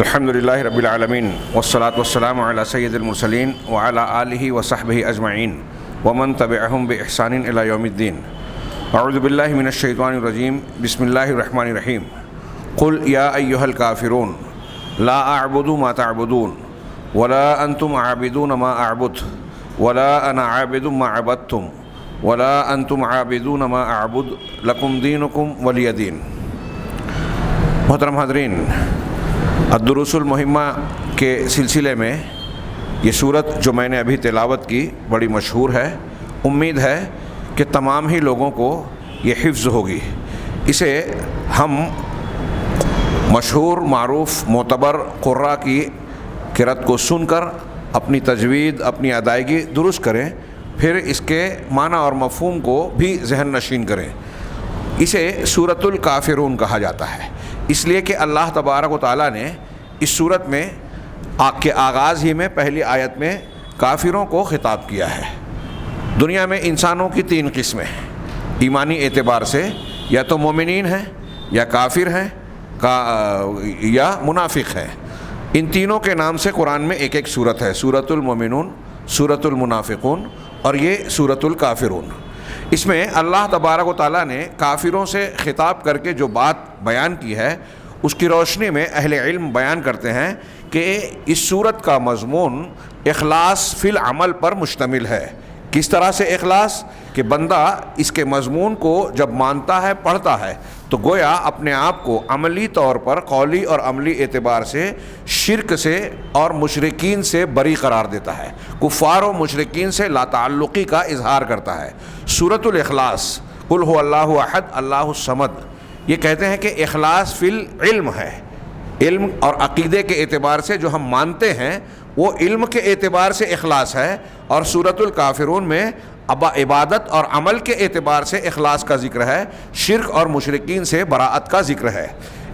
الحمدللہ رب العالمین والصلاة والسلام علی سید المرسلین وعلی آلہ وصحبہ اجمعین ومن تبعہم بإحسان الی یوم الدین۔ اعوذ باللہ من الشیطان الرجیم، بسم اللہ الرحمن الرحیم۔ قل یا ایہا الکافرون لا اعبد ما تعبدون ولا انتم عابدون ما اعبد ولا انا عابد ما عبدتم ولا انتم عابدون ما اعبد لکم دینکم ولی دین۔ محترم حاضرین، الدروس المہمہ کے سلسلے میں یہ صورت جو میں نے ابھی تلاوت کی بڑی مشہور ہے۔ امید ہے کہ تمام ہی لوگوں کو یہ حفظ ہوگی۔ اسے ہم مشہور معروف معتبر قراء کی قرأت کو سن کر اپنی تجوید اپنی ادائیگی درست کریں، پھر اس کے معنی اور مفہوم کو بھی ذہن نشین کریں۔ اسے سورۃ الکافرون کہا جاتا ہے، اس لیے کہ اللہ تبارک و تعالیٰ نے اس صورت میں کے آغاز ہی میں پہلی آیت میں کافروں کو خطاب کیا ہے۔ دنیا میں انسانوں کی تین قسمیں ہیں ایمانی اعتبار سے، یا تو مومنین ہیں یا کافر ہیں یا منافق ہیں۔ ان تینوں کے نام سے قرآن میں ایک ایک صورت ہے، سورۃ المومنون، سورۃ المنافقون اور یہ سورۃ الکافرون۔ اس میں اللہ تبارک و تعالیٰ نے کافروں سے خطاب کر کے جو بات بیان کی ہے، اس کی روشنی میں اہل علم بیان کرتے ہیں کہ اس صورت کا مضمون اخلاص فی العمل پر مشتمل ہے۔ کس طرح سے اخلاص کہ بندہ اس کے مضمون کو جب مانتا ہے پڑھتا ہے تو گویا اپنے آپ کو عملی طور پر قولی اور عملی اعتبار سے شرک سے اور مشرکین سے بری قرار دیتا ہے، کفار و مشرکین سے لا تعلقی کا اظہار کرتا ہے۔ سورۃ الاخلاص، قل هو اللہ احد اللہ الصمد، یہ کہتے ہیں کہ اخلاص فی العلم ہے، علم اور عقیدے کے اعتبار سے جو ہم مانتے ہیں وہ علم کے اعتبار سے اخلاص ہے، اور سورۃ الکافرون میں عبادت اور عمل کے اعتبار سے اخلاص کا ذکر ہے، شرک اور مشرکین سے براءت کا ذکر ہے۔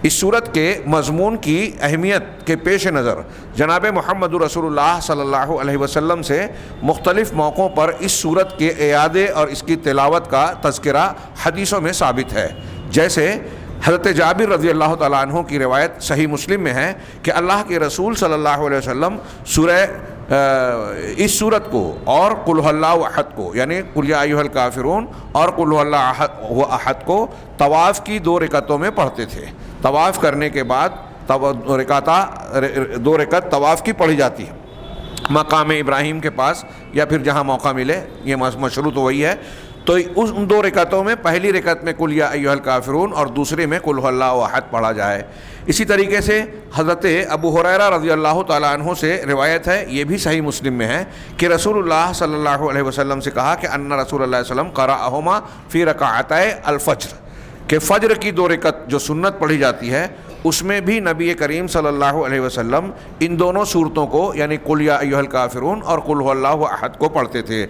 اس صورت کے مضمون کی اہمیت کے پیش نظر جناب محمد رسول اللہ صلی اللہ علیہ وسلم سے مختلف موقعوں پر اس صورت کے اعادے اور اس کی تلاوت کا تذکرہ حدیثوں میں ثابت ہے۔ جیسے حضرت جابر رضی اللہ تعالیٰ عنہ کی روایت صحیح مسلم میں ہے کہ اللہ کے رسول صلی اللہ علیہ وسلم اس صورت کو اور قل هو اللہ احد کو، یعنی قل یا ایھا الکافرون اور قل هو اللہ احد کو طواف کی 2 رکعتوں میں پڑھتے تھے۔ طواف کرنے کے بعد 2 رکعت طواف کی پڑھی جاتی ہے مقام ابراہیم کے پاس، یا پھر جہاں موقع ملے، یہ مشروط تو وہی ہے۔ تو ان 2 رکعتوں میں پہلی رکعت میں قل یا ایھا الکافرون اور دوسرے میں قل هو اللہ احد پڑھا جائے۔ اسی طریقے سے حضرت ابو ہریرہ رضی اللہ تعالیٰ عنہ سے روایت ہے، یہ بھی صحیح مسلم میں ہے کہ رسول اللہ صلی اللہ علیہ وسلم سے کہا کہ ان رسول اللہ صلی اللہ علیہ وسلم قرأہما فی رکعتي الفجر، کہ فجر کی 2 رکعت جو سنت پڑھی جاتی ہے اس میں بھی نبی کریم صلی اللہ علیہ وسلم ان دونوں صورتوں کو، یعنی قل یا ایھا الکافرون اور قل هو اللہ احد کو پڑھتے تھے۔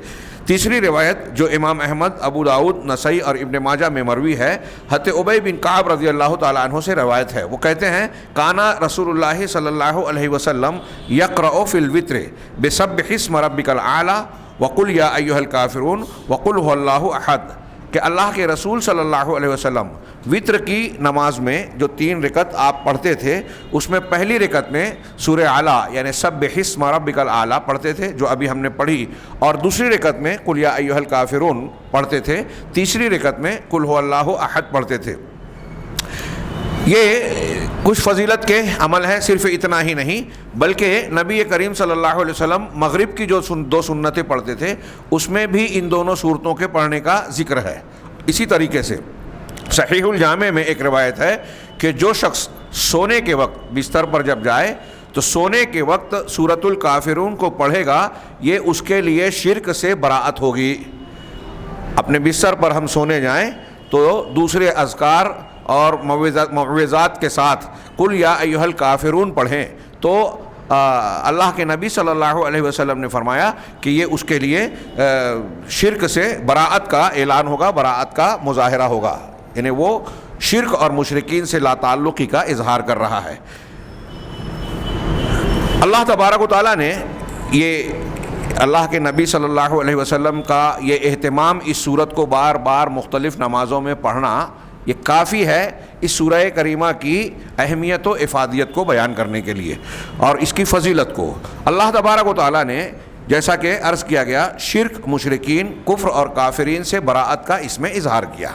تیسری روایت جو امام احمد، ابو داؤد، نسائی اور ابن ماجہ میں مروی ہے، حضرت ابی بن کعب رضی اللہ تعالیٰ عنہ سے روایت ہے۔ وہ کہتے ہیں کانا رسول اللہ صلی اللہ علیہ وسلم یقرأ فی الوتر بسبح اسم ربک الاعلی وقل یا ایھا الکافرون وقل هو اللہ احد، کہ اللہ کے رسول صلی اللہ علیہ وسلم وتر کی نماز میں جو 3 رکعت آپ پڑھتے تھے، اس میں پہلی رکعت میں سورہ اعلیٰ یعنی سبح اسم ربک الاعلی پڑھتے تھے جو ابھی ہم نے پڑھی، اور دوسری رکعت میں قل یا ایھا الکافرون پڑھتے تھے، تیسری رکعت میں قل هو اللہ احد پڑھتے تھے۔ یہ کچھ فضیلت کے عمل ہے، صرف اتنا ہی نہیں بلکہ نبی کریم صلی اللہ علیہ وسلم مغرب کی جو 2 سنتیں پڑھتے تھے اس میں بھی ان دونوں صورتوں کے پڑھنے کا ذکر ہے۔ اسی طریقے سے صحیح الجامع میں ایک روایت ہے کہ جو شخص سونے کے وقت بستر پر جب جائے تو سونے کے وقت سورۃ الکافرون کو پڑھے گا، یہ اس کے لیے شرک سے براءت ہوگی۔ اپنے بستر پر ہم سونے جائیں تو دوسرے اذکار اور معوذات کے ساتھ قل یا ایھا الکافرون پڑھیں تو اللہ کے نبی صلی اللہ علیہ وسلم نے فرمایا کہ یہ اس کے لیے شرک سے براءت کا اعلان ہوگا، براءت کا مظاہرہ ہوگا، یعنی وہ شرک اور مشرکین سے لا تعلقی کا اظہار کر رہا ہے۔ اللہ تبارک و تعالیٰ نے یہ اللہ کے نبی صلی اللہ علیہ وسلم کا یہ اہتمام اس صورت کو بار بار مختلف نمازوں میں پڑھنا یہ کافی ہے اس سورہ کریمہ کی اہمیت و افادیت کو بیان کرنے کے لیے اور اس کی فضیلت کو۔ اللہ تبارک و تعالیٰ نے جیسا کہ عرض کیا گیا شرک، مشرکین، کفر اور کافرین سے براءت کا اس میں اظہار کیا۔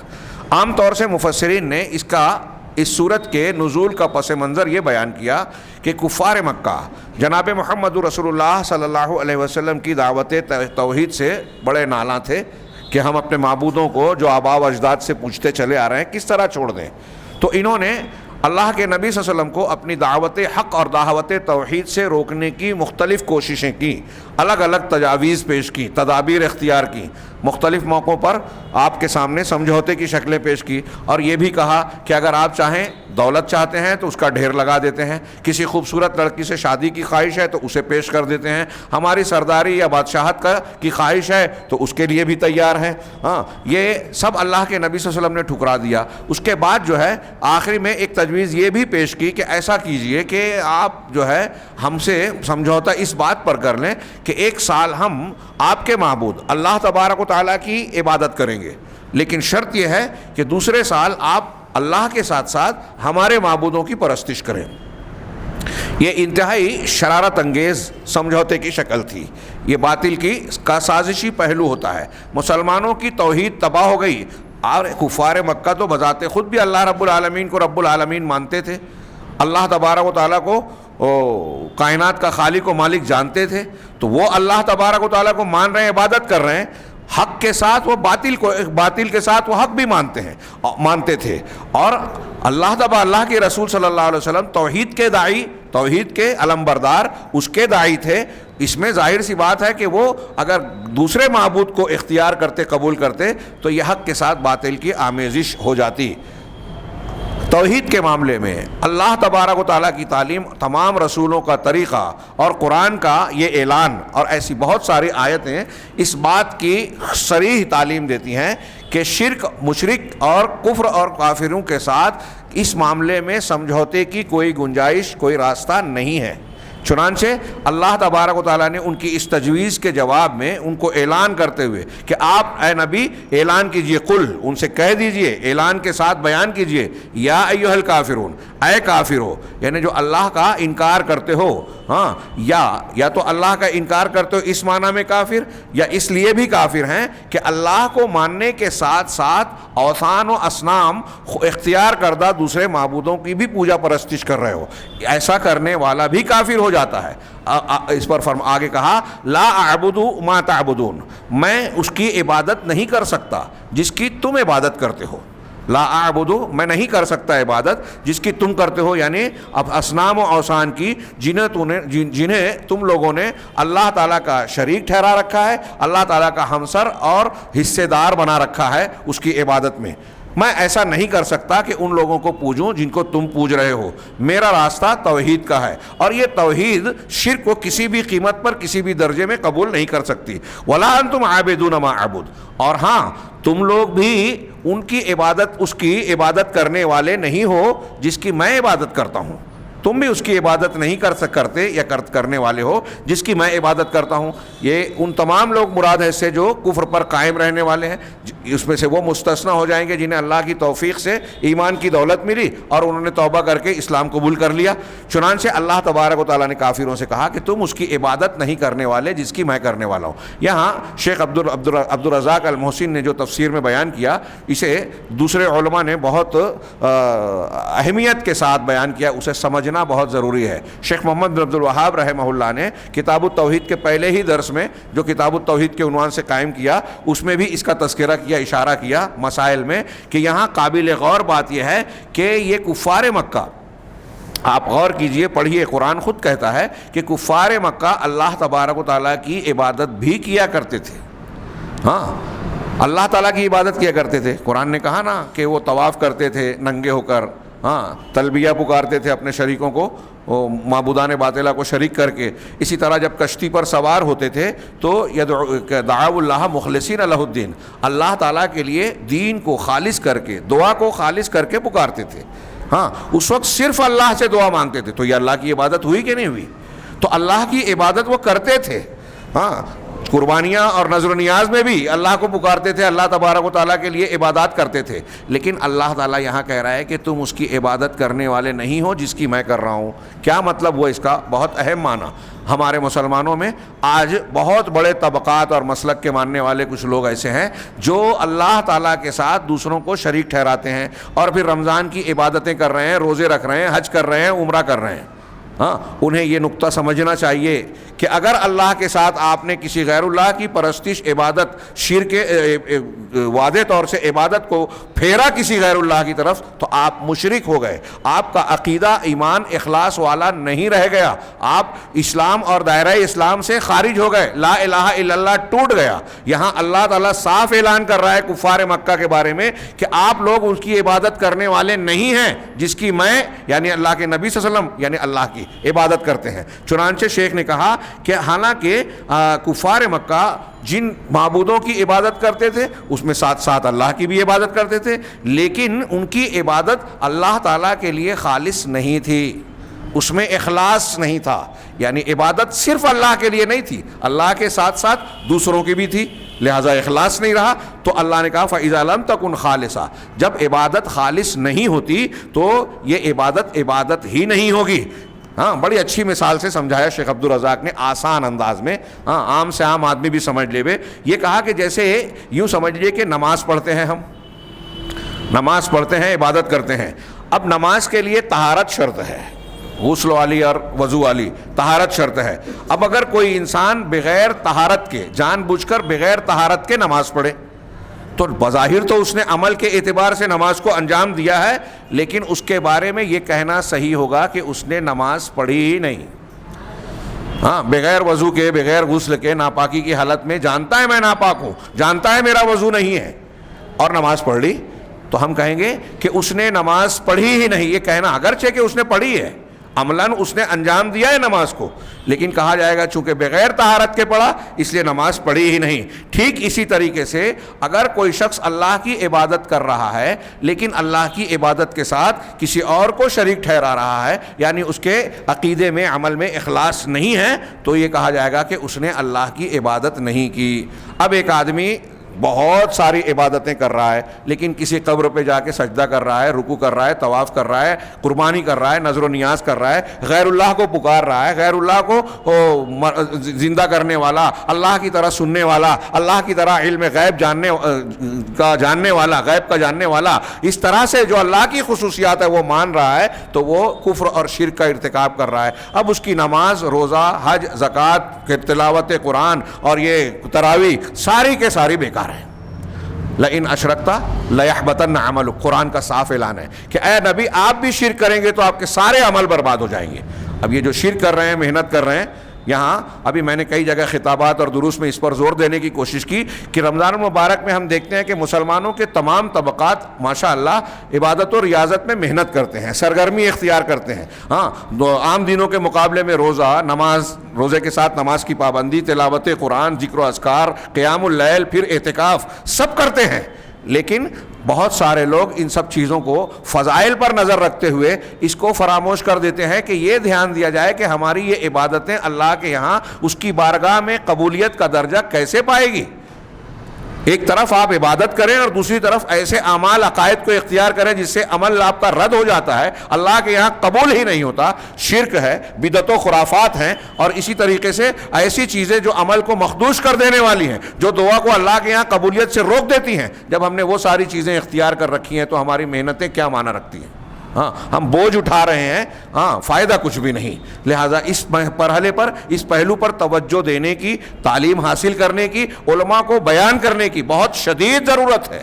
عام طور سے مفسرین نے اس صورت کے نزول کا پس منظر یہ بیان کیا کہ کفار مکہ جناب محمد رسول اللہ صلی اللہ علیہ وسلم کی دعوت توحید سے بڑے نالاں تھے کہ ہم اپنے معبودوں کو جو آباء و اجداد سے پوچھتے چلے آ رہے ہیں کس طرح چھوڑ دیں۔ تو انہوں نے اللہ کے نبی صلی اللہ علیہ وسلم کو اپنی دعوت حق اور دعوت توحید سے روکنے کی مختلف کوششیں کی، الگ الگ تجاویز پیش کی، تدابیر اختیار کی، مختلف موقعوں پر آپ کے سامنے سمجھوتے کی شکلیں پیش کی، اور یہ بھی کہا کہ اگر آپ چاہیں دولت چاہتے ہیں تو اس کا ڈھیر لگا دیتے ہیں، کسی خوبصورت لڑکی سے شادی کی خواہش ہے تو اسے پیش کر دیتے ہیں، ہماری سرداری یا بادشاہت کی خواہش ہے تو اس کے لیے بھی تیار ہیں۔ یہ سب اللہ کے نبی صلی اللہ علیہ وسلم نے ٹھکرا دیا۔ اس کے بعد جو ہے آخری میں ایک تجویز یہ بھی پیش کی کہ ایسا کیجئے کہ آپ جو ہے ہم سے سمجھوتا اس بات پر کر لیں کہ 1 سال ہم آپ کے معبود اللہ تبارک و تعالیٰ کی عبادت کریں گے، لیکن شرط یہ ہے کہ دوسرے سال آپ اللہ کے ساتھ ساتھ ہمارے معبودوں کی پرستش کریں۔ یہ انتہائی شرارت انگیز سمجھوتے کی شکل تھی، یہ باطل کا سازشی پہلو ہوتا ہے۔ مسلمانوں کی توحید تباہ ہو گئی، اور کفار مکہ تو بذات خود بھی اللہ رب العالمین کو رب العالمین مانتے تھے، اللہ تبارک و تعالیٰ کو کائنات کا خالق و مالک جانتے تھے، تو وہ اللہ تبارک و تعالیٰ کو مان رہے ہیں، عبادت کر رہے ہیں، حق کے ساتھ وہ باطل کے ساتھ وہ حق بھی مانتے تھے، اور اللہ کے رسول صلی اللہ علیہ وسلم توحید کے داعی، توحید کے علمبردار، اس کے داعی تھے۔ اس میں ظاہر سی بات ہے کہ وہ اگر دوسرے معبود کو اختیار کرتے، قبول کرتے، تو یہ حق کے ساتھ باطل کی آمیزش ہو جاتی۔ توحید کے معاملے میں اللہ تبارک و تعالیٰ کی تعلیم، تمام رسولوں کا طریقہ اور قرآن کا یہ اعلان اور ایسی بہت ساری آیتیں اس بات کی صریح تعلیم دیتی ہیں کہ شرک، مشرک اور کفر اور کافروں کے ساتھ اس معاملے میں سمجھوتے کی کوئی گنجائش، کوئی راستہ نہیں ہے۔ چنانچہ اللہ تبارک و تعالیٰ نے ان کی اس تجویز کے جواب میں ان کو اعلان کرتے ہوئے کہ آپ اے نبی اعلان کیجئے، قل، ان سے کہہ دیجئے، اعلان کے ساتھ بیان کیجئے، یا ایھا الکافرون، اے کافرو، یعنی جو اللہ کا انکار کرتے ہو، یا تو اللہ کا انکار کرتے ہو اس معنی میں کافر، یا اس لیے بھی کافر ہیں کہ اللہ کو ماننے کے ساتھ ساتھ اوثان و اصنام اختیار کردہ دوسرے معبودوں کی بھی پوجا پرستش کر رہے ہو، ایسا کرنے والا بھی کافر ہو جاتا ہے۔ اس پر آگے کہا لا اعبد ما تعبدون، میں اس کی عبادت نہیں کر سکتا جس کی تم عبادت کرتے ہو، لا اعبد، میں نہیں کر سکتا عبادت جس کی تم کرتے ہو، یعنی اب اصنام و اوثان کی جنہیں تم لوگوں نے اللہ تعالیٰ کا شریک ٹھہرا رکھا ہے، اللہ تعالیٰ کا ہمسر اور حصے دار بنا رکھا ہے اس کی عبادت میں، میں ایسا نہیں کر سکتا کہ ان لوگوں کو پوجوں جن کو تم پوج رہے ہو۔ میرا راستہ توحید کا ہے، اور یہ توحید شرک کو کسی بھی قیمت پر کسی بھی درجے میں قبول نہیں کر سکتی۔ وَلَا أَنْتُمْ عَابِدُونَ مَا أَعْبُدُ، اور ہاں تم لوگ بھی ان کی عبادت، اس کی عبادت کرنے والے نہیں ہو جس کی میں عبادت کرتا ہوں، تم بھی اس کی عبادت نہیں کرتے یا کرنے والے ہو جس کی میں عبادت کرتا ہوں۔ یہ ان تمام لوگ مراد ہے سے جو کفر پر قائم رہنے والے ہیں، اس میں سے وہ مستثنیٰ ہو جائیں گے جنہیں اللہ کی توفیق سے ایمان کی دولت ملی اور انہوں نے توبہ کر کے اسلام قبول کر لیا۔ چنانچہ اللہ تبارک و تعالیٰ نے کافروں سے کہا کہ تم اس کی عبادت نہیں کرنے والے جس کی میں کرنے والا ہوں۔ یہاں شیخ عبدالرزاق المحسن نے جو تفسیر میں بیان کیا، اسے دوسرے علماء نے بہت اہمیت کے ساتھ بیان کیا، اسے سمجھنا بہت ضروری ہے۔ شیخ محمد بن عبد الوہاب رحمہ اللہ نے کتاب التوحید کے پہلے ہی درس میں جو کتاب التوحید کے عنوان سے قائم کیا، اس میں بھی اس کا تذکرہ کیا، اشارہ کیا مسائل میں کہ یہاں قابل غور بات یہ ہے کہ یہ کفار مکہ، آپ غور کیجئے، پڑھیے، قرآن خود کہتا ہے کہ کفار مکہ اللہ تبارک و تعالیٰ کی عبادت بھی کیا کرتے تھے، اللہ تعالیٰ کی عبادت کیا کرتے تھے۔ قرآن نے کہا نا کہ وہ طواف کرتے تھے ننگے ہو کر، تلبیہ پکارتے تھے اپنے شریکوں کو، معبودان باطلہ کو شریک کر کے۔ اسی طرح جب کشتی پر سوار ہوتے تھے تو دعاء اللہ مخلصین لہ الدین، اللہ تعالیٰ کے لیے دین کو خالص کر کے، دعا کو خالص کر کے پکارتے تھے۔ اس وقت صرف اللہ سے دعا مانگتے تھے، تو یہ اللہ کی عبادت ہوئی کہ نہیں ہوئی؟ تو اللہ کی عبادت وہ کرتے تھے۔ قربانیاں اور نذر و نیاز میں بھی اللہ کو پکارتے تھے، اللہ تبارک و تعالیٰ کے لیے عبادات کرتے تھے، لیکن اللہ تعالیٰ یہاں کہہ رہا ہے کہ تم اس کی عبادت کرنے والے نہیں ہو جس کی میں کر رہا ہوں۔ کیا مطلب ہوا اس کا؟ بہت اہم معنی۔ ہمارے مسلمانوں میں آج بہت بڑے طبقات اور مسلک کے ماننے والے کچھ لوگ ایسے ہیں جو اللہ تعالیٰ کے ساتھ دوسروں کو شریک ٹھہراتے ہیں، اور پھر رمضان کی عبادتیں کر رہے ہیں، روزے رکھ رہے ہیں، حج کر رہے ہیں، عمرہ کر رہے ہیں۔ ہاں، انہیں یہ نقطہ سمجھنا چاہیے کہ اگر اللہ کے ساتھ آپ نے کسی غیر اللہ کی پرستش، عبادت، شرک، واضح طور سے عبادت کو پھیرا کسی غیر اللہ کی طرف، تو آپ مشرک ہو گئے، آپ کا عقیدہ، ایمان، اخلاص والا نہیں رہ گیا، آپ اسلام اور دائرہ اسلام سے خارج ہو گئے، لا الہ الا اللہ ٹوٹ گیا۔ یہاں اللہ تعالیٰ صاف اعلان کر رہا ہے کفار مکہ کے بارے میں کہ آپ لوگ اس کی عبادت کرنے والے نہیں ہیں جس کی میں یعنی اللہ کے نبی صلی اللہ علیہ وسلم یعنی اللہ کی عبادت کرتے ہیں۔ چنانچہ شیخ نے کہا کہ حالانکہ کفار مکہ جن معبودوں کی عبادت کرتے تھے اس میں ساتھ ساتھ اللہ کی بھی عبادت کرتے تھے، لیکن ان کی عبادت اللہ تعالیٰ کے لیے خالص نہیں تھی، اس میں اخلاص نہیں تھا، یعنی عبادت صرف اللہ کے لیے نہیں تھی، اللہ کے ساتھ ساتھ دوسروں کی بھی تھی، لہٰذا اخلاص نہیں رہا۔ تو اللہ نے کہا فَإِذَا لَمْ تَكُنْ خَالِصًا، جب عبادت خالص نہیں ہوتی تو یہ عبادت ہی نہیں ہوگی۔ ہاں، بڑی اچھی مثال سے سمجھایا شیخ عبد الرزاق نے، آسان انداز میں، ہاں عام سے عام آدمی بھی سمجھ لے بے۔ یہ کہا کہ جیسے یوں سمجھ لیے کہ نماز پڑھتے ہیں، ہم نماز پڑھتے ہیں، عبادت کرتے ہیں، اب نماز کے لیے طہارت شرط ہے، غسل والی اور وضو والی طہارت شرط ہے۔ اب اگر کوئی انسان بغیر طہارت کے، جان بوجھ کر بغیر طہارت کے نماز پڑھے تو بظاہر تو اس نے عمل کے اعتبار سے نماز کو انجام دیا ہے، لیکن اس کے بارے میں یہ کہنا صحیح ہوگا کہ اس نے نماز پڑھی ہی نہیں۔ ہاں، بغیر وضو کے، بغیر غسل کے، ناپاکی کی حالت میں جانتا ہے میں ناپاک ہوں، جانتا ہے میرا وضو نہیں ہے، اور نماز پڑھ لی، تو ہم کہیں گے کہ اس نے نماز پڑھی ہی نہیں۔ یہ کہنا اگرچہ کہ اس نے پڑھی ہے، عملاً اس نے انجام دیا ہے نماز کو، لیکن کہا جائے گا چونکہ بغیر طہارت کے پڑھا اس لیے نماز پڑھی ہی نہیں۔ ٹھیک اسی طریقے سے اگر کوئی شخص اللہ کی عبادت کر رہا ہے لیکن اللہ کی عبادت کے ساتھ کسی اور کو شریک ٹھہرا رہا ہے، یعنی اس کے عقیدے میں، عمل میں اخلاص نہیں ہے، تو یہ کہا جائے گا کہ اس نے اللہ کی عبادت نہیں کی۔ اب ایک آدمی بہت ساری عبادتیں کر رہا ہے لیکن کسی قبر پہ جا کے سجدہ کر رہا ہے، رکوع کر رہا ہے، طواف کر رہا ہے، قربانی کر رہا ہے، نذر و نیاز کر رہا ہے، غیر اللہ کو پکار رہا ہے، غیر اللہ کو زندہ کرنے والا، اللہ کی طرح سننے والا، اللہ کی طرح علم غیب جاننے والا، غیب کا جاننے والا، اس طرح سے جو اللہ کی خصوصیات ہے وہ مان رہا ہے، تو وہ کفر اور شرک کا ارتکاب کر رہا ہے۔ اب اس کی نماز، روزہ، حج، زکوٰۃ، تلاوت قرآن اور یہ تراویح ساری کے ساری بیکار ہے۔ لئن اشرکت لیحبطن عملک، قرآن کا صاف اعلان ہے کہ اے نبی آپ بھی شرک کریں گے تو آپ کے سارے عمل برباد ہو جائیں گے۔ اب یہ جو شرک کر رہے ہیں، محنت کر رہے ہیں، یہاں ابھی میں نے کئی جگہ خطابات اور دروس میں اس پر زور دینے کی کوشش کی کہ رمضان المبارک میں ہم دیکھتے ہیں کہ مسلمانوں کے تمام طبقات ماشاءاللہ عبادت و ریاضت میں محنت کرتے ہیں، سرگرمی اختیار کرتے ہیں۔ ہاں، عام دنوں کے مقابلے میں روزہ، نماز، روزے کے ساتھ نماز کی پابندی، تلاوت قرآن، ذکر و اذکار، قیام اللیل، پھر اعتکاف، سب کرتے ہیں، لیکن بہت سارے لوگ ان سب چیزوں کو فضائل پر نظر رکھتے ہوئے اس کو فراموش کر دیتے ہیں کہ یہ دھیان دیا جائے کہ ہماری یہ عبادتیں اللہ کے یہاں اس کی بارگاہ میں قبولیت کا درجہ کیسے پائے گی۔ ایک طرف آپ عبادت کریں اور دوسری طرف ایسے اعمال، عقائد کو اختیار کریں جس سے عمل آپ کا رد ہو جاتا ہے، اللہ کے یہاں قبول ہی نہیں ہوتا، شرک ہے، بدعت و خرافات ہیں، اور اسی طریقے سے ایسی چیزیں جو عمل کو مخدوش کر دینے والی ہیں، جو دعا کو اللہ کے یہاں قبولیت سے روک دیتی ہیں۔ جب ہم نے وہ ساری چیزیں اختیار کر رکھی ہیں تو ہماری محنتیں کیا معنی رکھتی ہیں؟ ہاں، ہم بوجھ اٹھا رہے ہیں، ہاں، فائدہ کچھ بھی نہیں۔ لہٰذا اس مرحلے پر، اس پہلو پر توجہ دینے کی، تعلیم حاصل کرنے کی، علماء کو بیان کرنے کی بہت شدید ضرورت ہے،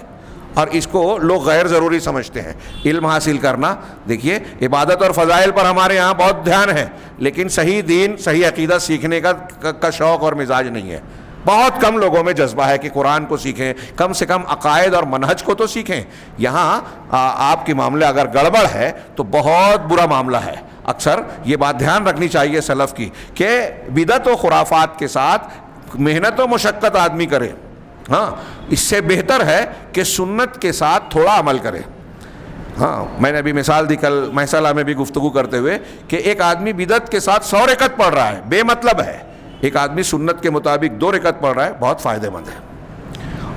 اور اس کو لوگ غیر ضروری سمجھتے ہیں۔ علم حاصل کرنا، دیکھیے عبادت اور فضائل پر ہمارے یہاں بہت دھیان ہے، لیکن صحیح دین، صحیح عقیدہ سیکھنے کا شوق اور مزاج نہیں ہے۔ بہت کم لوگوں میں جذبہ ہے کہ قرآن کو سیکھیں، کم سے کم عقائد اور منہج کو تو سیکھیں۔ یہاں آپ کی معاملہ اگر گڑبڑ ہے تو بہت برا معاملہ ہے۔ اکثر یہ بات دھیان رکھنی چاہیے سلف کی کہ بدعت و خرافات کے ساتھ محنت و مشقت آدمی کرے، ہاں، اس سے بہتر ہے کہ سنت کے ساتھ تھوڑا عمل کرے۔ ہاں، میں نے ابھی مثال دی کل محصلہ میں بھی گفتگو کرتے ہوئے کہ ایک آدمی بدعت کے ساتھ 100 رکعت پڑھ رہا ہے، بے مطلب ہے، ایک آدمی سنت کے مطابق 2 رکعت پڑھ رہا ہے، بہت فائدہ مند ہے.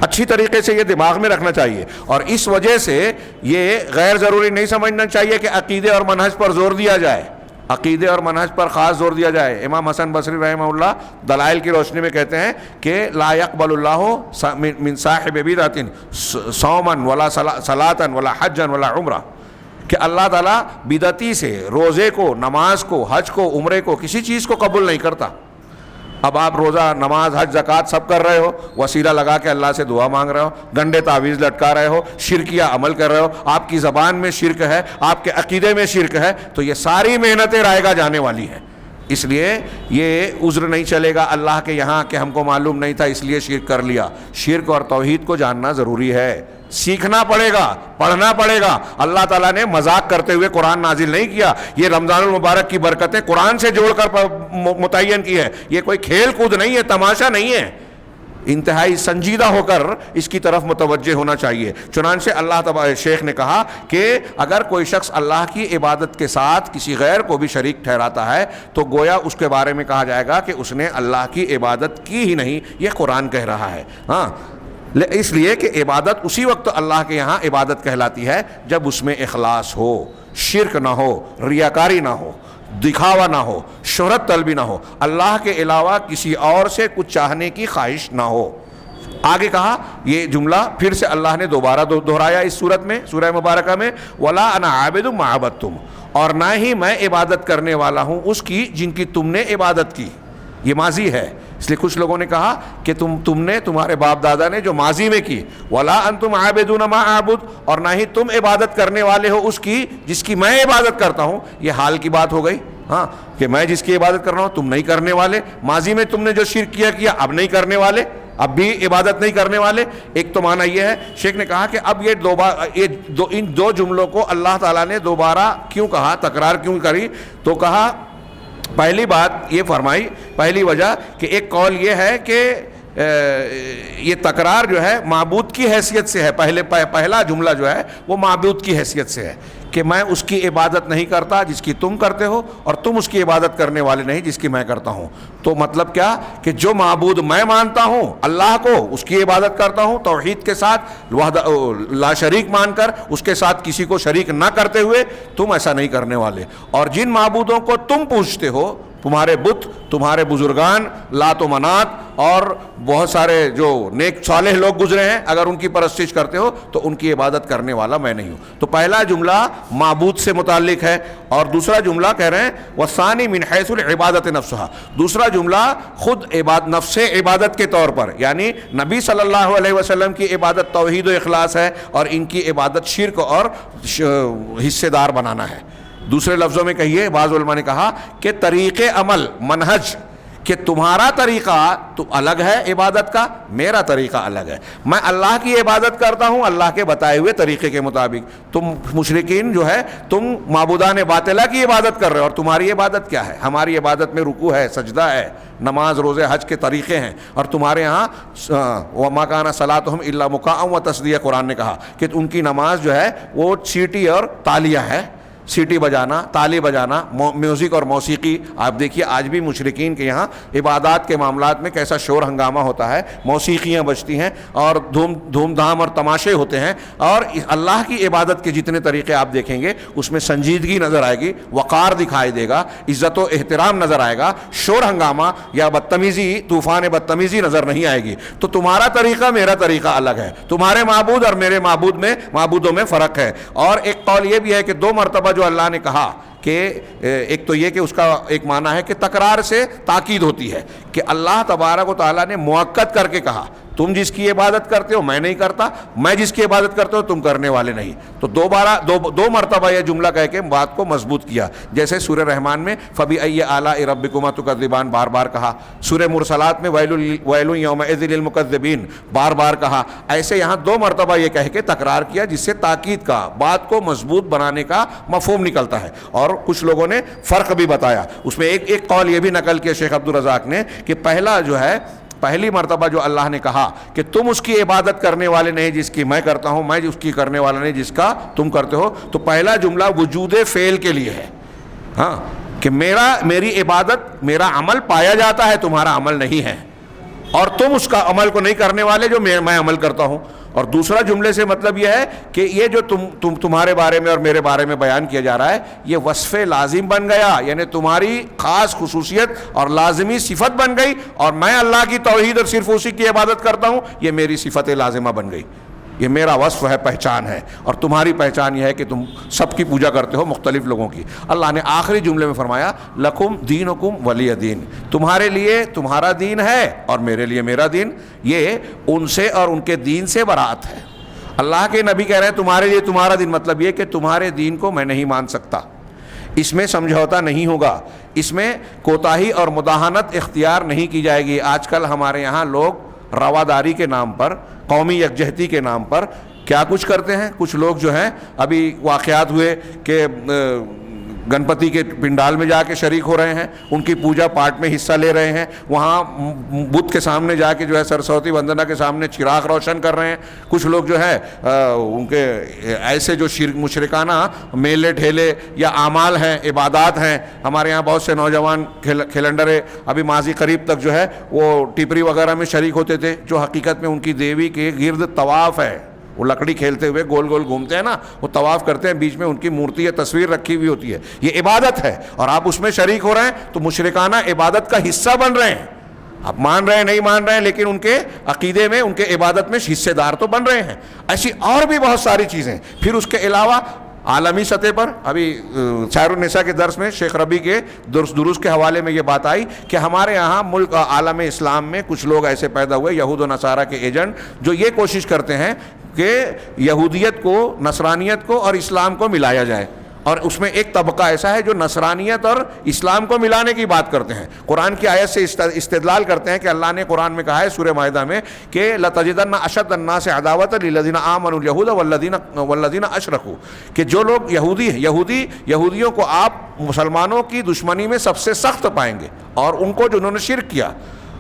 اچھی طریقے سے یہ دماغ میں رکھنا چاہیے. اور اس وجہ سے یہ غیر ضروری نہیں سمجھنا چاہیے کہ عقیدے اور منہج پر زور دیا جائے، عقیدے اور منہج پر خاص زور دیا جائے. امام حسن بصری رحمہ اللہ دلائل کی روشنی میں کہتے ہیں کہ لا يقبل اللہ من صاحب بدعۃ صوما ولا صلاۃ ولا حجا ولا عمرہ، کہ اللہ تعالیٰ بدعتی سے روزے کو، نماز کو، حج کو، عمرے کو، کسی چیز کو قبول نہیں کرتا. اب آپ روزہ، نماز، حج، زکوٰۃ سب کر رہے ہو، وسیلہ لگا کے اللہ سے دعا مانگ رہے ہو، گنڈے تعویذ لٹکا رہے ہو، شرکیہ عمل کر رہے ہو، آپ کی زبان میں شرک ہے، آپ کے عقیدے میں شرک ہے، تو یہ ساری محنتیں رائے گاہ جانے والی ہیں. اس لیے یہ عذر نہیں چلے گا اللہ کے یہاں کہ ہم کو معلوم نہیں تھا اس لیے شرک کر لیا. شرک اور توحید کو جاننا ضروری ہے، سیکھنا پڑے گا، پڑھنا پڑے گا. اللہ تعالیٰ نے مذاق کرتے ہوئے قرآن نازل نہیں کیا. یہ رمضان المبارک کی برکتیں قرآن سے جوڑ کر متعین کی ہے. یہ کوئی کھیل کود نہیں ہے، تماشا نہیں ہے. انتہائی سنجیدہ ہو کر اس کی طرف متوجہ ہونا چاہیے. چنانچہ اللہ شیخ نے کہا کہ اگر کوئی شخص اللہ کی عبادت کے ساتھ کسی غیر کو بھی شریک ٹھہراتا ہے تو گویا اس کے بارے میں کہا جائے گا کہ اس نے اللہ کی عبادت کی ہی نہیں. یہ قرآن کہہ رہا ہے. ہاں، اس لیے کہ عبادت اسی وقت اللہ کے یہاں عبادت کہلاتی ہے جب اس میں اخلاص ہو، شرک نہ ہو، ریاکاری نہ ہو، دکھاوا نہ ہو، شہرت طلبی نہ ہو، اللہ کے علاوہ کسی اور سے کچھ چاہنے کی خواہش نہ ہو. آگے کہا یہ جملہ پھر سے اللہ نے دوبارہ دہرایا اس صورت میں، سورہ مبارکہ میں، وَلَا أَنَا عَابِدٌ مَا عَبَدتُّمْ، اور نہ ہی میں عبادت کرنے والا ہوں اس کی جن کی تم نے عبادت کی. یہ ماضی ہے، اس لیے کچھ لوگوں نے کہا کہ تم نے، تمہارے باپ دادا نے جو ماضی میں کی، وَلَا أَنْتُمْ عَابِدُونَ مَا أَعْبُدُ، اور نہ ہی تم عبادت کرنے والے ہو اس کی جس کی میں عبادت کرتا ہوں. یہ حال کی بات ہو گئی. ہاں، کہ میں جس کی عبادت کر رہا ہوں تم نہیں کرنے والے. ماضی میں تم نے جو شرک کیا اب نہیں کرنے والے، اب بھی عبادت نہیں کرنے والے. ایک تو معنی یہ ہے. شیخ نے کہا کہ اب ان 2 جملوں کو اللہ تعالیٰ نے دوبارہ کیوں کہا، تکرار کیوں کری؟ تو کہا پہلی بات یہ فرمائی، پہلی وجہ کہ ایک قول یہ ہے کہ یہ تکرار جو ہے معبود کی حیثیت سے ہے. پہلا جملہ جو ہے وہ معبود کی حیثیت سے ہے کہ میں اس کی عبادت نہیں کرتا جس کی تم کرتے ہو، اور تم اس کی عبادت کرنے والے نہیں جس کی میں کرتا ہوں. تو مطلب کیا کہ جو معبود میں مانتا ہوں اللہ کو، اس کی عبادت کرتا ہوں توحید کے ساتھ، لا شریک مان کر، اس کے ساتھ کسی کو شریک نہ کرتے ہوئے، تم ایسا نہیں کرنے والے. اور جن معبودوں کو تم پوجتے ہو، تمہارے بت، تمہارے بزرگان، لات و منات اور بہت سارے جو نیک صالح لوگ گزرے ہیں، اگر ان کی پرستش کرتے ہو تو ان کی عبادت کرنے والا میں نہیں ہوں. تو پہلا جملہ معبود سے متعلق ہے، اور دوسرا جملہ کہہ رہے ہیں وَالثَّانِي مِنْ حَيْثُ الْعِبَادَةِ نَفْسُهَا، دوسرا جملہ خود نفس عبادت کے طور پر، یعنی نبی صلی اللہ علیہ وسلم کی عبادت توحید و اخلاص ہے، اور ان کی عبادت شرک اور حصے دار بنانا ہے. دوسرے لفظوں میں کہیے، بعض علماء نے کہا کہ طریق عمل، منہج، کہ تمہارا طریقہ تو الگ ہے عبادت کا، میرا طریقہ الگ ہے. میں اللہ کی عبادت کرتا ہوں اللہ کے بتائے ہوئے طریقے کے مطابق. تم مشرکین جو ہے تم معبودان باطلہ کی عبادت کر رہے ہو، اور تمہاری عبادت کیا ہے؟ ہماری عبادت میں رکوع ہے، سجدہ ہے، نماز، روزے، حج کے طریقے ہیں، اور تمہارے ہاں وَمَا كَانَ صَلَاتُهُمْ إِلَّا مُكَاءً وَتَصْدِيَةً. قرآن نے کہا کہ ان کی نماز جو ہے وہ سیٹی اور تالیہ ہے، سیٹی بجانا، تالی بجانا، میوزک اور موسیقی. آپ دیکھیے آج بھی مشرکین کے یہاں عبادات کے معاملات میں کیسا شور ہنگامہ ہوتا ہے، موسیقیاں بجتی ہیں اور دھوم دھام اور تماشے ہوتے ہیں. اور اللہ کی عبادت کے جتنے طریقے آپ دیکھیں گے اس میں سنجیدگی نظر آئے گی، وقار دکھائی دے گا، عزت و احترام نظر آئے گا، شور ہنگامہ یا بدتمیزی، طوفان بدتمیزی نظر نہیں آئے گی. تو تمہارا طریقہ میرا طریقہ الگ ہے، تمہارے معبود اور میرے معبودوں میں فرق ہے. اور ایک قول یہ بھی ہے کہ 2 مرتبہ جو اللہ نے کہا کہ ایک تو یہ کہ اس کا ایک معنی ہے کہ تکرار سے تاکید ہوتی ہے کہ اللہ تبارک و تعالیٰ نے مؤکد کر کے کہا تم جس کی عبادت کرتے ہو میں نہیں کرتا، میں جس کی عبادت کرتے ہو تم کرنے والے نہیں. تو دو مرتبہ یہ جملہ کہہ کے بات کو مضبوط کیا. جیسے سورہ رحمان میں فَبِأَيِّ آلَاءِ رَبِّكُمَا تُكَذِّبَانِ بار بار کہا، سورہ مرسلات میں وَيْلٌ يَوْمَئِذٍ لِّلْمُكَذِّبِينَ بار بار کہا. ایسے یہاں 2 مرتبہ یہ کہہ کے تکرار کیا جس سے تاکید کا، بات کو مضبوط بنانے کا مفہوم نکلتا ہے. اور کچھ لوگوں نے فرق بھی بتایا. اس میں ایک قول یہ بھی نقل کیا شیخ عبدالرزاق نے کہ پہلی مرتبہ جو اللہ نے کہا کہ تم اس کی عبادت کرنے والے نہیں جس کی میں کرتا ہوں، میں اس کی کرنے والا نہیں جس کا تم کرتے ہو، تو پہلا جملہ وجود فعل کے لیے ہے. ہاں، کہ میری عبادت، میرا عمل پایا جاتا ہے، تمہارا عمل نہیں ہے، اور تم اس کا عمل کو نہیں کرنے والے جو میں عمل کرتا ہوں۔ اور دوسرا جملے سے مطلب یہ ہے کہ یہ جو تمہارے بارے میں اور میرے بارے میں بیان کیا جا رہا ہے، یہ وصف لازم بن گیا، یعنی تمہاری خاص خصوصیت اور لازمی صفت بن گئی، اور میں اللہ کی توحید اور صرف اسی کی عبادت کرتا ہوں، یہ میری صفت لازمہ بن گئی، یہ میرا وصف ہے، پہچان ہے۔ اور تمہاری پہچان یہ ہے کہ تم سب کی پوجا کرتے ہو، مختلف لوگوں کی۔ اللہ نے آخری جملے میں فرمایا لکم دینکم ولی دین، تمہارے لیے تمہارا دین ہے اور میرے لیے میرا دین۔ یہ ان سے اور ان کے دین سے براءت ہے۔ اللہ کے نبی کہہ رہے ہیں تمہارے لیے تمہارا دین، مطلب یہ کہ تمہارے دین کو میں نہیں مان سکتا، اس میں سمجھوتا نہیں ہوگا، اس میں کوتاہی اور مداہنت اختیار نہیں کی جائے گی۔ آج کل ہمارے یہاں لوگ رواداری کے نام پر، قومی یکجہتی کے نام پر کیا کچھ کرتے ہیں۔ کچھ لوگ جو ہیں، ابھی واقعات ہوئے کہ گنپتی کے پنڈال میں جا کے شریک ہو رہے ہیں، ان کی پوجا پاٹ میں حصہ لے رہے ہیں، وہاں بت کے سامنے جا کے جو ہے سرسوتی وندنا کے سامنے چراغ روشن کر رہے ہیں۔ کچھ لوگ جو ہے ان کے ایسے جو مشرکانہ میلے ٹھیلے یا اعمال ہیں، عبادات ہیں، ہمارے یہاں بہت سے نوجوان کھلنڈرے ابھی ماضی قریب تک جو ہے وہ ٹیپری وغیرہ میں شریک ہوتے تھے، جو حقیقت میں ان کی دیوی کے گرد طواف ہے۔ وہ لکڑی کھیلتے ہوئے گول گول گھومتے ہیں نا، وہ طواف کرتے ہیں، بیچ میں ان کی مورتی یا تصویر رکھی ہوئی ہوتی ہے، یہ عبادت ہے، اور آپ اس میں شریک ہو رہے ہیں تو مشرکانہ عبادت کا حصہ بن رہے ہیں۔ آپ مان رہے ہیں نہیں مان رہے ہیں، لیکن ان کے عقیدے میں، ان کے عبادت میں حصے دار تو بن رہے ہیں۔ ایسی اور بھی بہت ساری چیزیں۔ پھر اس کے علاوہ عالمی سطح پر، ابھی شعر النساء کے درس میں شیخ ربیع کے درس کے حوالے میں یہ بات آئی کہ ہمارے یہاں ملک عالم اسلام میں کچھ لوگ ایسے پیدا ہوئے، یہود و نصارہ کے ایجنٹ، جو یہ کوشش کرتے ہیں کہ یہودیت کو، نصرانیت کو اور اسلام کو ملایا جائے، اور اس میں ایک طبقہ ایسا ہے جو نصرانیت اور اسلام کو ملانے کی بات کرتے ہیں۔ قرآن کی آیت سے استدلال کرتے ہیں کہ اللہ نے قرآن میں کہا ہے سورہ مائدہ میں کہ لَتَجِدَنَّ أَشَدَّ النَّاسِ عَدَاوَةً لِلَّذِينَ آمَنُوا الْيَهُودَ وَالَّذِينَ أَشْرَكُوا، کہ جو لوگ یہودیوں کو آپ مسلمانوں کی دشمنی میں سب سے سخت پائیں گے، اور ان کو جنہوں نے شرک کیا،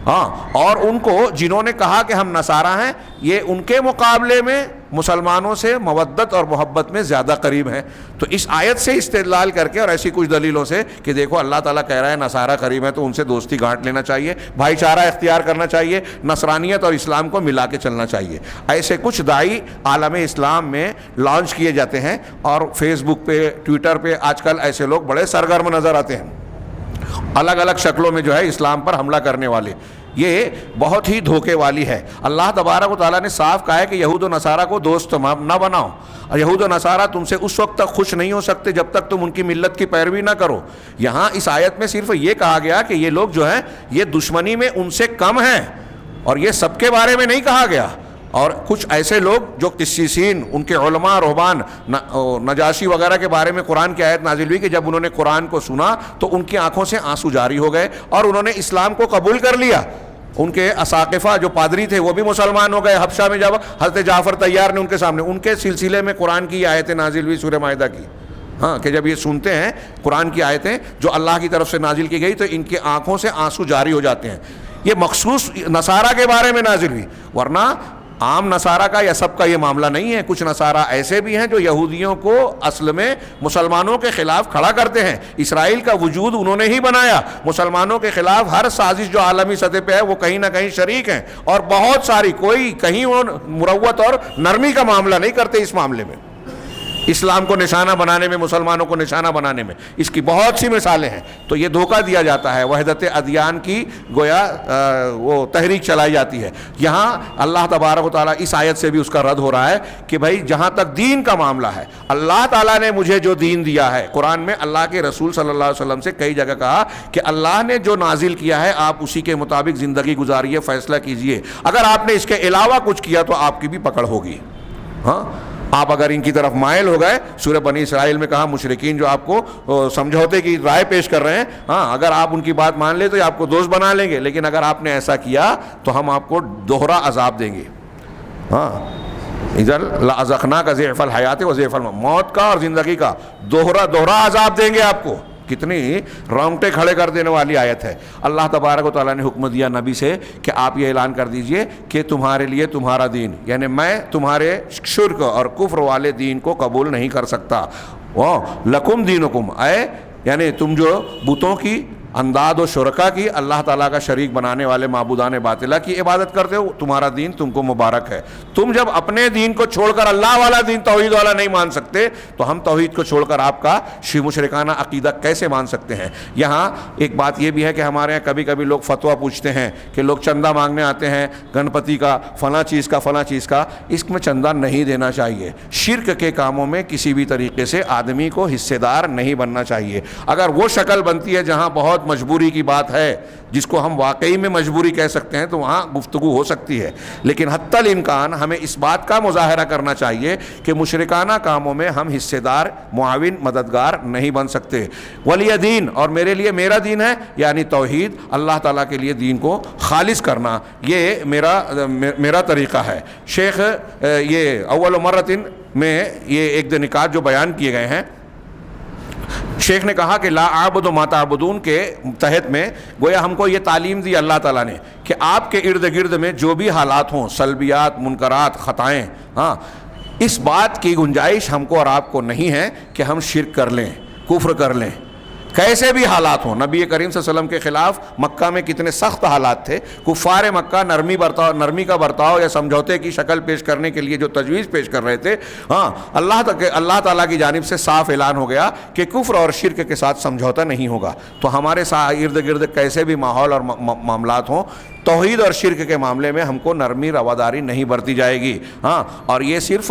ہاں، اور ان کو جنہوں نے کہا کہ ہم نصارہ ہیں، یہ ان کے مقابلے میں مسلمانوں سے مودت اور محبت میں زیادہ قریب ہیں۔ تو اس آیت سے استدلال کر کے اور ایسی کچھ دلیلوں سے کہ دیکھو اللہ تعالیٰ کہہ رہا ہے نصارہ قریب ہے تو ان سے دوستی گانٹ لینا چاہیے، بھائی چارہ اختیار کرنا چاہیے، نصرانیت اور اسلام کو ملا کے چلنا چاہیے، ایسے کچھ داعی عالم اسلام میں لانچ کیے جاتے ہیں۔ اور فیس بک پہ، ٹویٹر پہ آج کل ایسے لوگ بڑے سرگرم نظر آتے ہیں، الگ الگ شکلوں میں جو ہے اسلام پر حملہ کرنے والے۔ یہ بہت ہی دھوکے والی ہے۔ اللہ تبارک و تعالیٰ نے صاف کہا ہے کہ یہود و نصارہ کو دوست نہ بناؤ، اور یہود و نصارہ تم سے اس وقت تک خوش نہیں ہو سکتے جب تک تم ان کی ملت کی پیروی نہ کرو۔ یہاں اس آیت میں صرف یہ کہا گیا کہ یہ لوگ جو ہیں یہ دشمنی میں ان سے کم ہیں، اور یہ سب کے بارے میں نہیں کہا گیا۔ اور کچھ ایسے لوگ جو قسیسین، ان کے علماء، رہبان، نجاشی وغیرہ کے بارے میں قرآن کی آیت نازل ہوئی کہ جب انہوں نے قرآن کو سنا تو ان کی آنکھوں سے آنسو جاری ہو گئے اور انہوں نے اسلام کو قبول کر لیا۔ ان کے اساقفہ جو پادری تھے وہ بھی مسلمان ہو گئے حبشہ میں، جب حضرت جعفر طیار نے ان کے سامنے، ان کے سلسلے میں قرآن کی آیتیں نازل ہوئی سورہ مائدہ کی، ہاں، کہ جب یہ سنتے ہیں قرآن کی آیتیں جو اللہ کی طرف سے نازل کی گئی تو ان کی آنکھوں سے آنسو جاری ہو جاتے ہیں۔ یہ مخصوص نصارہ کے بارے میں نازل ہوئی، ورنہ عام نصارہ کا یا سب کا یہ معاملہ نہیں ہے۔ کچھ نصارہ ایسے بھی ہیں جو یہودیوں کو اصل میں مسلمانوں کے خلاف کھڑا کرتے ہیں۔ اسرائیل کا وجود انہوں نے ہی بنایا، مسلمانوں کے خلاف ہر سازش جو عالمی سطح پہ ہے وہ کہیں نہ کہیں شریک ہیں، اور بہت ساری، کوئی کہیں وہ مروت اور نرمی کا معاملہ نہیں کرتے اس معاملے میں، اسلام کو نشانہ بنانے میں، مسلمانوں کو نشانہ بنانے میں۔ اس کی بہت سی مثالیں ہیں۔ تو یہ دھوکہ دیا جاتا ہے، وحدت ادیان کی گویا وہ تحریک چلائی جاتی ہے۔ یہاں اللہ تبارک و تعالیٰ اس آیت سے بھی اس کا رد ہو رہا ہے کہ بھائی جہاں تک دین کا معاملہ ہے، اللہ تعالیٰ نے مجھے جو دین دیا ہے، قرآن میں اللہ کے رسول صلی اللہ علیہ وسلم سے کئی جگہ کہا کہ اللہ نے جو نازل کیا ہے آپ اسی کے مطابق زندگی گزاریے، فیصلہ کیجئے، اگر آپ نے اس کے علاوہ کچھ کیا تو آپ کی بھی پکڑ ہوگی۔ ہاں، آپ اگر ان کی طرف مائل ہو گئے، سورہ بنی اسرائیل میں کہا مشرکین جو آپ کو سمجھوتے کی رائے پیش کر رہے ہیں، ہاں، اگر آپ ان کی بات مان لے تو یہ آپ کو دوست بنا لیں گے، لیکن اگر آپ نے ایسا کیا تو ہم آپ کو دوہرا عذاب دیں گے۔ ہاں، اذن لأذقناک ضعف الحیات و ضعف الموت، موت کا اور زندگی کا دوہرا عذاب دیں گے آپ کو۔ کتنی رونگٹے کھڑے کر دینے والی آیت ہے۔ اللہ تبارک و تعالیٰ نے حکم دیا نبی سے کہ آپ یہ اعلان کر دیجئے کہ تمہارے لیے تمہارا دین، یعنی میں تمہارے شرک اور کفر والے دین کو قبول نہیں کر سکتا۔ لکم دینکم، اے یعنی تم جو بتوں کی، انداد و شرکا کی، اللہ تعالیٰ کا شریک بنانے والے معبودان باطلہ کی عبادت کرتے ہو، تمہارا دین تم کو مبارک ہے۔ تم جب اپنے دین کو چھوڑ کر اللہ والا دین، توحید والا نہیں مان سکتے، تو ہم توحید کو چھوڑ کر آپ کا مشرکانہ عقیدہ کیسے مان سکتے ہیں؟ یہاں ایک بات یہ بھی ہے کہ ہمارے یہاں کبھی کبھی لوگ فتویٰ پوچھتے ہیں کہ لوگ چندہ مانگنے آتے ہیں گنپتی کا، فلاں چیز کا، فلاں چیز کا۔ اس میں چندہ نہیں دینا چاہیے۔ شرک کے کاموں میں کسی بھی طریقے سے آدمی کو حصے دار نہیں بننا چاہیے۔ اگر وہ شکل بنتی ہے جہاں بہت مجبوری کی بات ہے، جس کو ہم واقعی میں مجبوری کہہ سکتے ہیں، تو وہاں گفتگو ہو سکتی ہے، لیکن حتی الامکان ہمیں اس بات کا مظاہرہ کرنا چاہیے کہ مشرکانہ کاموں میں ہم حصے دار، معاون، مددگار نہیں بن سکتے۔ ولی دین، اور میرے لیے میرا دین ہے یعنی توحید، اللہ تعالیٰ کے لیے دین کو خالص کرنا، یہ میرا طریقہ ہے۔ شیخ یہ اول مرتن میں یہ ایک دو نکات جو بیان کیے گئے ہیں، شیخ نے کہا کہ لا اعبد ما تعبدون کے تحت میں گویا ہم کو یہ تعلیم دی اللہ تعالیٰ نے کہ آپ کے ارد گرد میں جو بھی حالات ہوں، سلبیات، منکرات، خطائیں، اس بات کی گنجائش ہم کو اور آپ کو نہیں ہے کہ ہم شرک کر لیں، کفر کر لیں، کیسے بھی حالات ہوں۔ نبی کریم صلی اللہ علیہ وسلم کے خلاف مکہ میں کتنے سخت حالات تھے، کفار مکہ نرمی کا برتاؤ یا سمجھوتے کی شکل پیش کرنے کے لیے جو تجویز پیش کر رہے تھے، اللہ تعالیٰ کی جانب سے صاف اعلان ہو گیا کہ کفر اور شرک کے ساتھ سمجھوتا نہیں ہوگا۔ تو ہمارے ارد گرد کیسے بھی ماحول اور معاملات ہوں، توحید اور شرک کے معاملے میں ہم کو نرمی رواداری نہیں برتی جائے گی۔ اور یہ صرف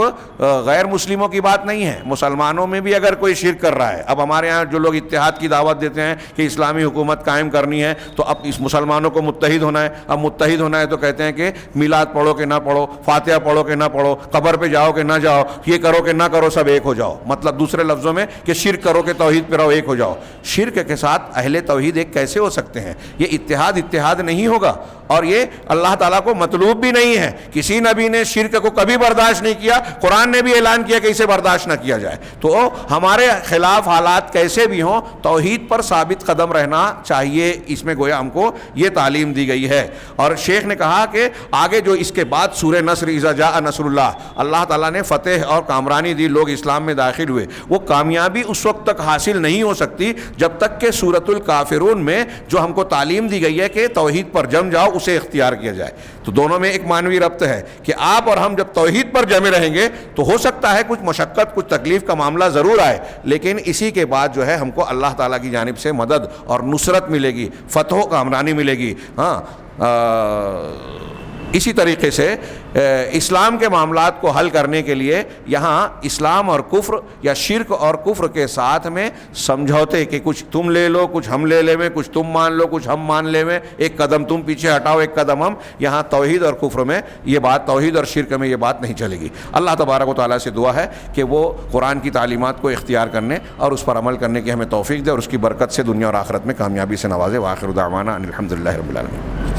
غیر مسلموں کی بات نہیں ہے، مسلمانوں میں بھی اگر کوئی شرک کر رہا ہے، اب ہمارے ہاں جو لوگ اتحاد کی دعوت دیتے ہیں کہ اسلامی حکومت قائم کرنی ہے، تو اب اس مسلمانوں کو متحد ہونا ہے۔ اب متحد ہونا ہے تو کہتے ہیں کہ میلاد پڑھو کہ نہ پڑھو، فاتحہ پڑھو کہ نہ پڑھو، قبر پہ جاؤ کہ نہ جاؤ، یہ کرو کہ نہ کرو، سب ایک ہو جاؤ۔ مطلب دوسرے لفظوں میں کہ شرک کرو کہ توحید پہ رہو، ایک ہو جاؤ۔ شرک کے ساتھ اہل توحید ایک کیسے ہو سکتے ہیں؟ یہ اتحاد نہیں ہوگا، اور یہ اللہ تعالیٰ کو مطلوب بھی نہیں ہے۔ کسی نبی نے شرک کو کبھی برداشت نہیں کیا، قرآن نے بھی اعلان کیا کہ اسے برداشت نہ کیا جائے۔ تو ہمارے خلاف حالات کیسے بھی ہوں، توحید پر ثابت قدم رہنا چاہیے، اس میں گویا ہم کو یہ تعلیم دی گئی ہے۔ اور شیخ نے کہا کہ آگے جو اس کے بعد سورہ نصر اذا جاء نصر اللہ تعالیٰ نے فتح اور کامرانی دی، لوگ اسلام میں داخل ہوئے۔ وہ کامیابی اس وقت تک حاصل نہیں ہو سکتی جب تک کہ سورۃ الکافرون میں جو ہم کو تعلیم دی گئی ہے کہ توحید پر جم جاؤ، اسے اختیار کیا جائے۔ تو دونوں میں ایک معنوی ربط ہے کہ آپ اور ہم جب توحید پر جمے رہیں گے تو ہو سکتا ہے کچھ مشقت، کچھ تکلیف کا معاملہ ضرور آئے، لیکن اسی کے بعد جو ہے ہم کو اللہ تعالیٰ کی جانب سے مدد اور نصرت ملے گی، فتح و کامرانی ملے گی۔ اسی طریقے سے اسلام کے معاملات کو حل کرنے کے لیے یہاں اسلام اور کفر یا شرک اور کفر کے ساتھ میں سمجھوتے کہ کچھ تم لے لو، کچھ ہم لے لیں، کچھ تم مان لو، کچھ ہم مان لیں، ایک قدم تم پیچھے ہٹاؤ، ایک قدم ہم۔ یہاں توحید اور کفر میں یہ بات، توحید اور شرک میں یہ بات نہیں چلے گی۔ اللہ تبارک و تعالیٰ سے دعا ہے کہ وہ قرآن کی تعلیمات کو اختیار کرنے اور اس پر عمل کرنے کی ہمیں توفیق دے، اور اس کی برکت سے دنیا اور آخرت میں کامیابی سے نوازے۔ وآخر دعوانا ان الحمد للہ رب العالمین۔